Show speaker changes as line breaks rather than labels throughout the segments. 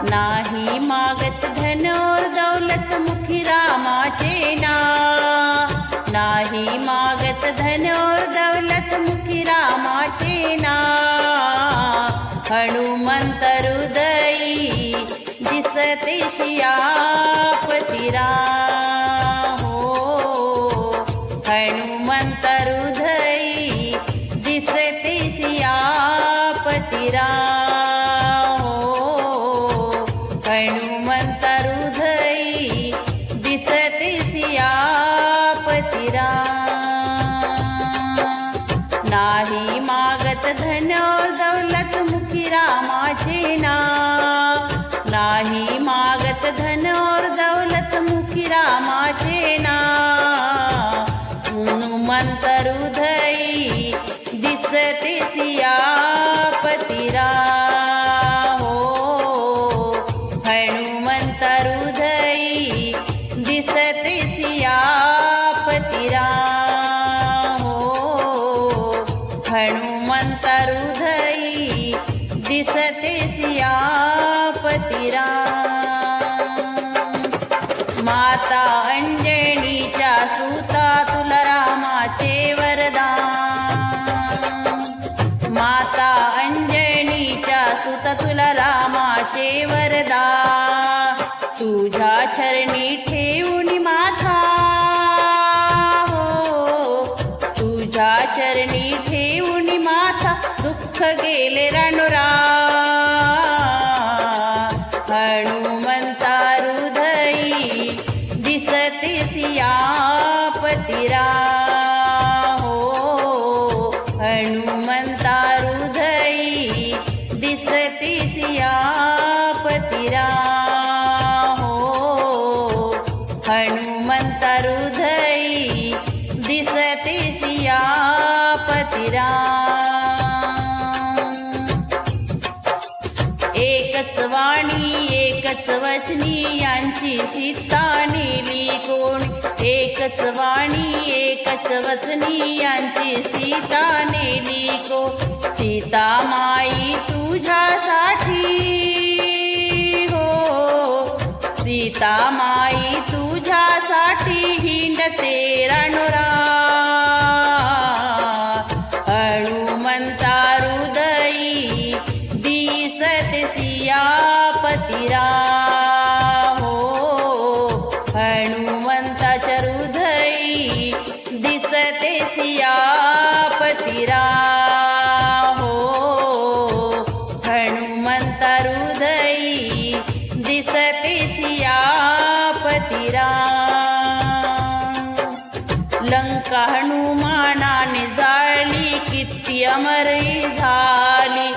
नाही मागत धन और दौलत मुखी रामाचे नाव, नाही मागत धन और दौलत मुखी रामाचे नाव। हनुमंत हृदयी दिसते सियापती राम हो, हनुमंत हृदयी दिसते सियापती राम हो, हनुमंत हृदयी दिसते सियापती राम। नाही मागत धन और दौलत मुखी रामाचे नाव, नाही मागत धन और दौलत मुखी रामाचे नाव। हनुमंत हृदयी दिसते सियापती राम हो, हनुमंत हृदयी दिसते सियापती राम हो, हनुमंत हृदयी दिसते सियापती राम। माता अंजनीच्या सुता तुला रामाचे वरदान, माता अंजनीच्या सुता तुला रामाचे वरदान। तुझ्या चरणी ठेवून माथा हो, तुझ्या चरणी ठेवून माथा दुःख गेले रणुरा। हनुमंता हृदयी दिसते सियापती राम हो, हनुमंता हृदयी दिसते सियापती राम हो, हनुमंता हृदयी दिसते सियापती राम। एकच वाणी एकच वचनी यांची सीता नेली कोण, एकच वाणी एकच वचनी यांची सीता नेली कोण। सीता माई तुझ्यासाठी हो, सीता माई तुझ्यासाठी हिंडते रणुरा। हनुमंता हृदयी दिसते सियापती राम हो, हनुमंताच्या हृदयी दिसते सियापती राम हो, हनुमंता हृदयी दिसते सियापती राम। लंका हनुमानाने जाळली किती अमरी झाली,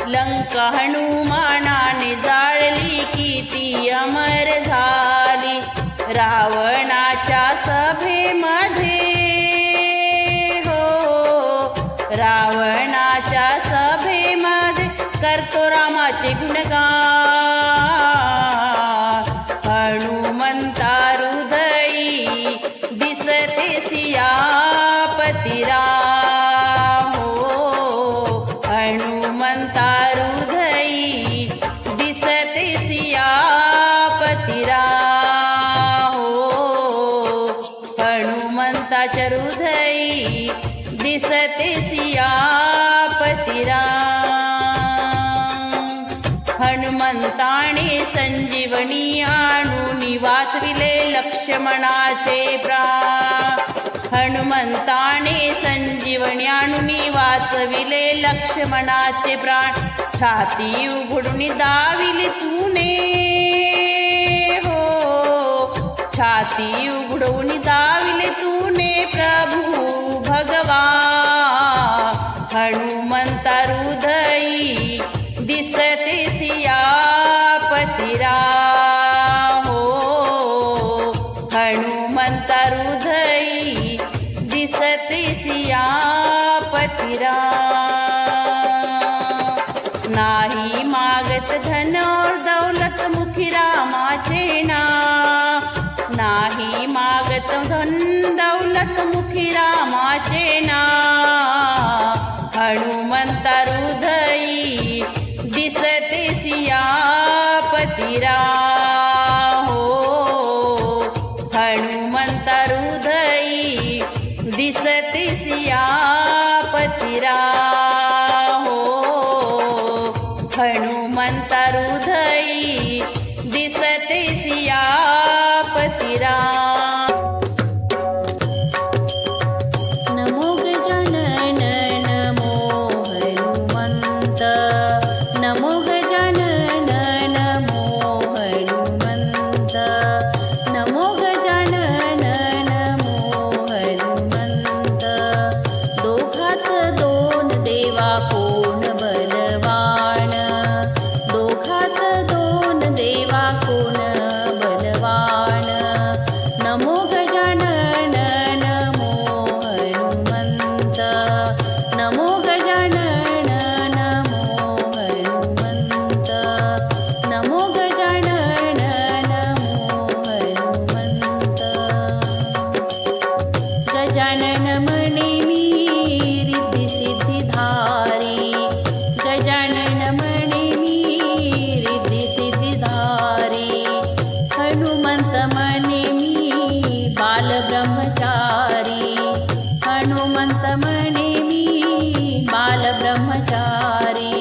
लंका हनुमानाने जाळली किती अमर झाली। रावणाच्या सभेमध्ये हो, रावणाच्या सभेमध्ये करतो रामाचे गुणगान। हनुमंता हृदयी दिसते सियापती राम हो, हनुमंता हृदयी दिसते सियापती राम हो, हनुमंताच्या हृदयी दिसते सियापती राम। हनुमंताने संजीवनी आणून वाचविले लक्ष्मणाचे प्राण, हनुमंताने संजीवनी आणून वाचविले लक्ष्मणाचे प्राण। छाती उघडून दाविली तूने हो, छाती उघडून दाविले तूने प्रभू भगवान। हनुमंता हृदयी दिसते सियापती राम हो, हनुमंता हृदयी दिसते सियापती राम। नाही मागत धन और दौलत मुखी रामाचे नाव, नाही मागत धन दौलत मुखी रामाचे नाव। हनुमंता हृदयी दिसते सियापती पतिरा हो हनुमंत हृदयी दिसते सियापतिरा हो हनुमंत हृदयी दिसते सियापतिरा हनुमंत म्हणे मी बाल ब्रह्मचारी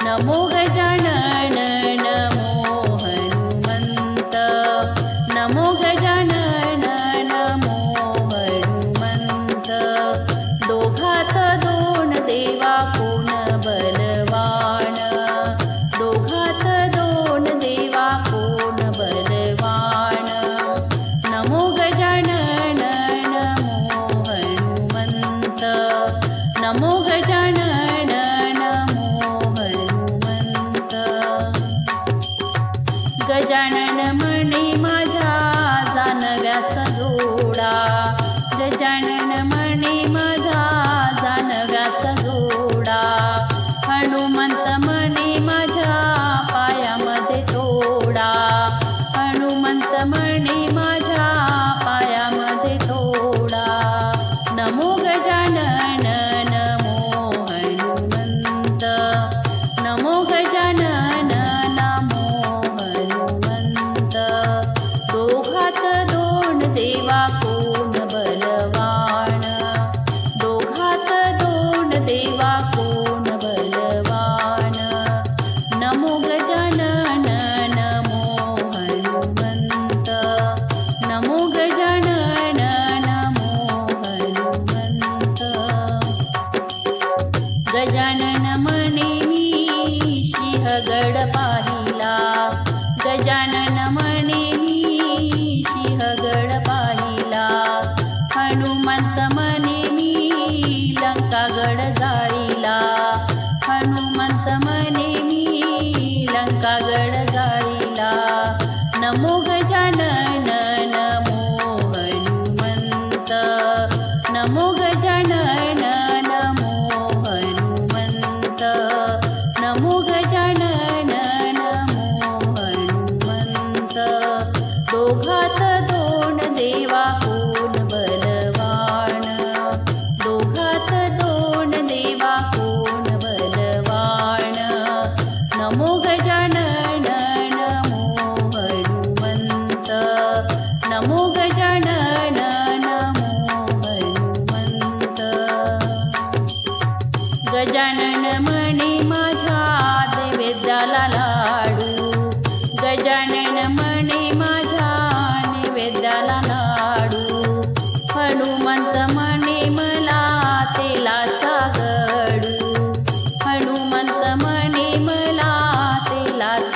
नमो गजानन नमो हनुमंत नमो गजानन नमो हनुमंत दोघात दोन देवा कोण बलवान दोघात दोन देवा कोण बलवान नमो गजानन नमो गजानन नमो हनुमंत गजानन म्हणे माझ्या जानव्याचा जोडा गजानन म्हणे माझा जानव्याचा जोडा हनुमंत म्हणे माझ्या पायामध्ये तोडा हनुमंत म्हणे माझ्या पायामध्ये तोडा नमो गजानन नमो गजानन नमो हनुमंत दोघात दोन देवा कोण बलवान दोघात दोन देवा कोण बलवान नमो गजानन नमो हनुमंत नमो गजानन नमो हनुमंत गजानन म्हणे सिंहगड पाहिला गजानन म्हणे मी सिंहगड पाहिला हनुमंत म्हणे मी लंकागड जाळीला हनुमंत म्हणे मी लंकागड जाळीला नमो गजानन नमो हनुमंत नमो गजानन नमो हनुमंत नमो गजानन नमो हनुमंत दोघात दोन देवा कोण बलवान दोघात दोन देवा कोण बलवान नमो गजानन नमो हनुमंत नमो गजानन नमो हनुमंत गजानन म्हणे माझ्या नैवेद्याला लाडू गजानन म्हणे माझ्या नैवेद्याला लाडू हनुमंत म्हणे मला तेलाचा गडू हनुमंत म्हणे मला तेलाचा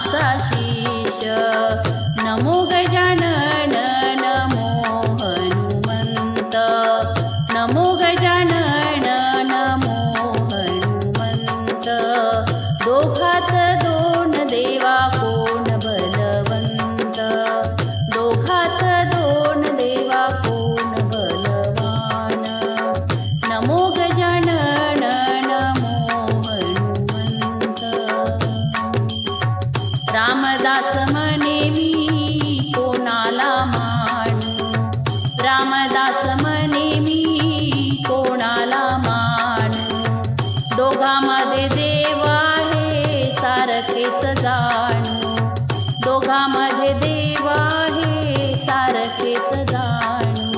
रामाचा शीश नमो गजानन नमो हनुमंत नमो गजानन नमो हनुमंत दोघात दोन देवा कोण बलवंत दोघात दोन देवा कोण बलवान नमो गजानन नमो हनुमंत रामदास म्हणे मी कोणाला मानू रामदास म्हणे मी कोणाला मानू दोघांमध्ये देव आहे सारखेच जाणू दोघांमध्ये देव आहे सारखेच जाणू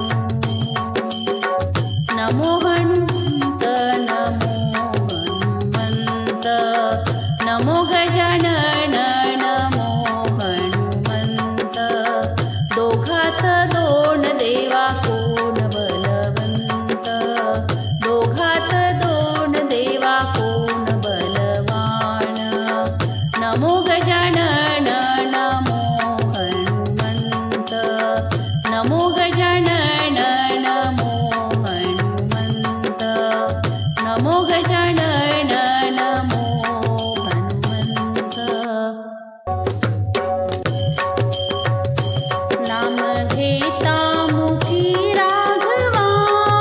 नमो हनुमंत नमो हनुमंत नमो गजानन नमो हनुमंत दोघात दोन देवा कोण बलवंत दोघात दोन देवा कोण बलवान नमो गजानन नमो हनुमंत नमो गजानन नमो हनुमंत नमो गजानन नमो हनुमंत नाम घेता मुखी राघवाचे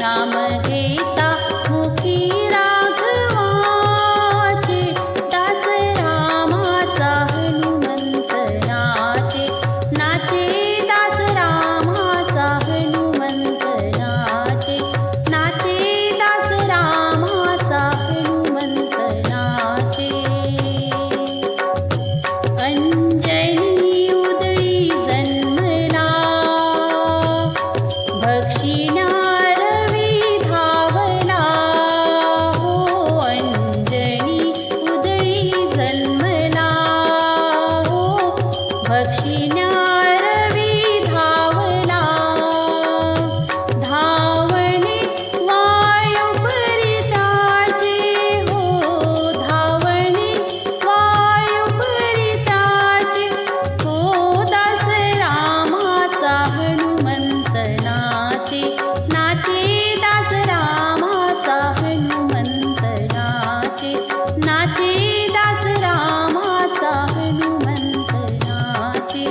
नाम घेता मुखी राघवाचे दास रामाचा हनुमंत नाचे नाचे दास रामाचा हनुमंत नाचे नाचे दास रामाचा हनुमंत नाचे अंजनी उदळी जन्मला भक्षिणारवी धावला हो अंजनी उदळी जन्मला हो भक्षिणारवी धावला धावणे वायुपरिताचे हो धावणे वायुपरिताचे हो दास रामाचा हनुमंत नाचे नाचे दास रामाचा हनुमंत नाचे नाचे दास रामाचा हनुमंत नाचे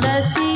तुळसी